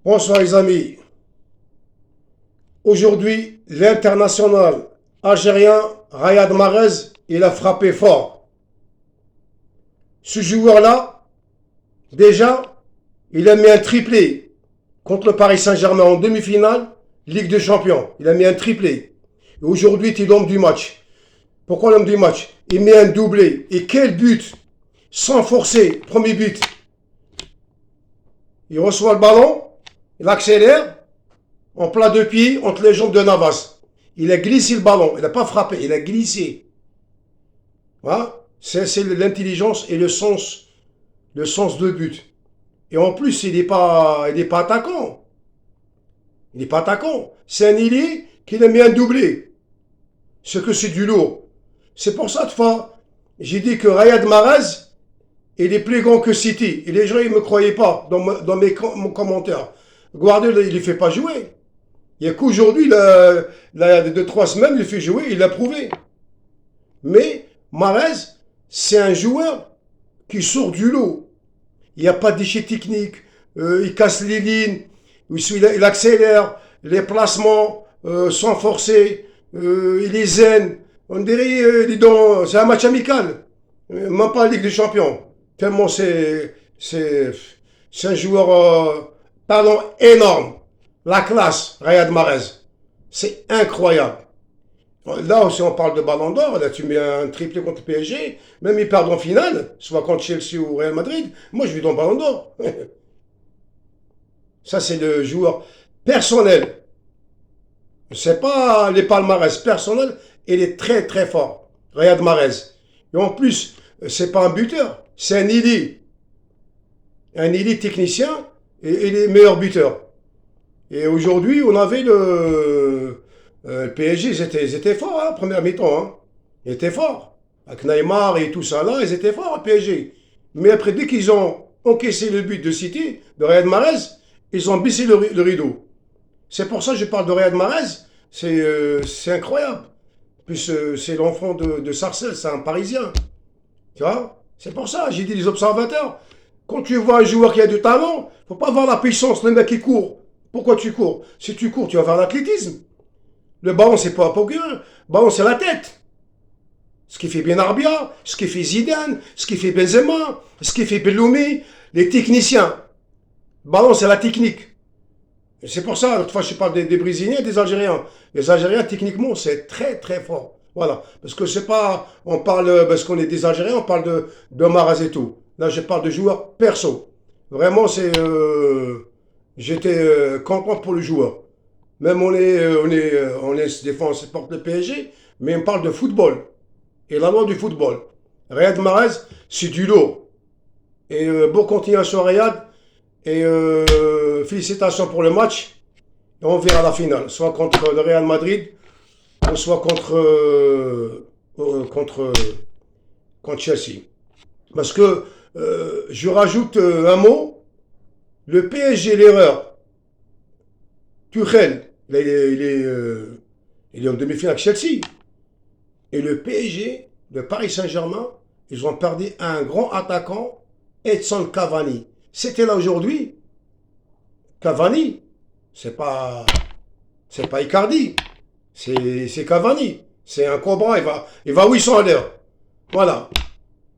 Bonsoir les amis. Aujourd'hui, l'international algérien Riyad Mahrez, il a frappé fort. Ce joueur-là, déjà, il a mis un triplé contre le Paris Saint-Germain en demi-finale, Ligue des Champions. Il a mis un triplé. Et aujourd'hui, il est l'homme du match. Pourquoi l'homme du match? Il met un doublé. Et quel but! Sans forcer, premier but. Il reçoit le ballon, il accélère, en plat de pied entre les jambes de Navas. Il a glissé le ballon, il n'a pas frappé, il a glissé. Voilà. C'est l'intelligence et le sens de but. Et en plus, il n'est pas attaquant. Il n'est pas attaquant. C'est un ailier qui a mis un doublé. Ce que c'est du lourd. C'est pour ça, de fois, j'ai dit que Riyad Mahrez, il est plus grand que City. Et les gens, ils ne me croyaient pas dans mes commentaires. Guardiola, il ne les fait pas jouer. Il n'y a qu'aujourd'hui, il y a 2-3 semaines, il fait jouer, il l'a prouvé. Mais Mahrez, c'est un joueur qui sort du lot. Il n'y a pas de déchets techniques, il casse les lignes, il accélère les placements sans forcer, il est zen. On dirait, c'est un match amical, même pas la Ligue des Champions. Tellement c'est un joueur talent énorme. La classe, Riyad Mahrez. C'est incroyable. Là aussi, on parle de Ballon d'Or. Là, tu mets un triplé contre le PSG. Même ils perdent en finale, soit contre Chelsea ou Real Madrid. Moi, je lui donne Ballon d'Or. Ça, c'est le joueur personnel. C'est pas les palmarès personnels. Il est très, très fort. Riyad Mahrez. Et en plus, c'est pas un buteur. C'est un ailier. Un ailier technicien et il est meilleur buteur. Et aujourd'hui, on avait le PSG, ils étaient forts, hein, première mi-temps. Hein. Ils étaient forts. Avec Neymar et tout ça là, ils étaient forts, le PSG. Mais après, dès qu'ils ont encaissé le but de City, de Riyad Mahrez, ils ont baissé le rideau. C'est pour ça que je parle de Riyad Mahrez. C'est incroyable. Puis c'est l'enfant de Sarcelles, c'est un Parisien. Tu vois? C'est pour ça, j'ai dit les observateurs. Quand tu vois un joueur qui a du talent, faut pas voir la puissance, le mec qui court. Pourquoi tu cours? Si tu cours, tu vas faire l'athlétisme. Le ballon, c'est pas pour rien. Le ballon, c'est la tête. Ce qui fait Benarbia, ce qui fait Zidane, ce qui fait Benzema, ce qui fait Belloumi, les techniciens. Le ballon, c'est la technique. Et c'est pour ça, l'autre fois, je parle des Brésiliens et des Algériens. Les Algériens, techniquement, c'est très, très fort. Voilà. Parce que c'est pas, on parle, parce qu'on est des Algériens, on parle de Mahrez et tout. Là, je parle de joueurs perso. Vraiment, j'étais content pour le joueur. Même des fois on supporte le PSG, mais on parle de football. Et la loi du football. Riyad Mahrez, c'est du lourd. Et bonne continuation Riyad. Et félicitations pour le match. Et on verra la finale. Soit contre le Real Madrid, ou soit contre Chelsea. Parce que je rajoute un mot. Le PSG, l'erreur. Tuchel, il est en demi-finale avec Chelsea. Et le PSG, le Paris Saint-Germain, ils ont perdu un grand attaquant, Edson Cavani. C'était là aujourd'hui. Cavani, c'est pas Icardi, c'est Cavani. C'est un cobra, il va à 800 à l'heure. Voilà.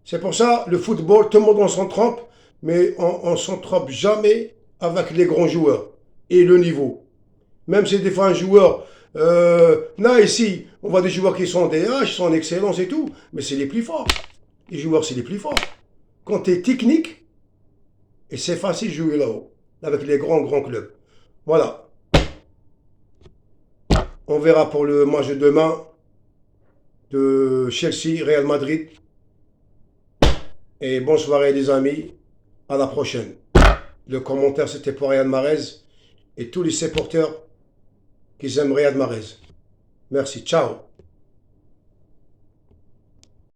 C'est pour ça, le football, tout le monde on s'en trompe, mais on ne s'en trompe jamais avec les grands joueurs et le niveau. Même si des fois un joueur, là ici, on voit des joueurs qui sont des H, sont en excellence et tout, mais c'est les plus forts. Les joueurs, c'est les plus forts. Quand tu es technique, et c'est facile de jouer là-haut, avec les grands clubs. Voilà. On verra pour le match de demain de Chelsea, Real Madrid. Et bonne soirée les amis. À la prochaine. Le commentaire c'était pour Riyad Mahrez et tous les supporters qui aiment Riyad Mahrez. Merci. Ciao.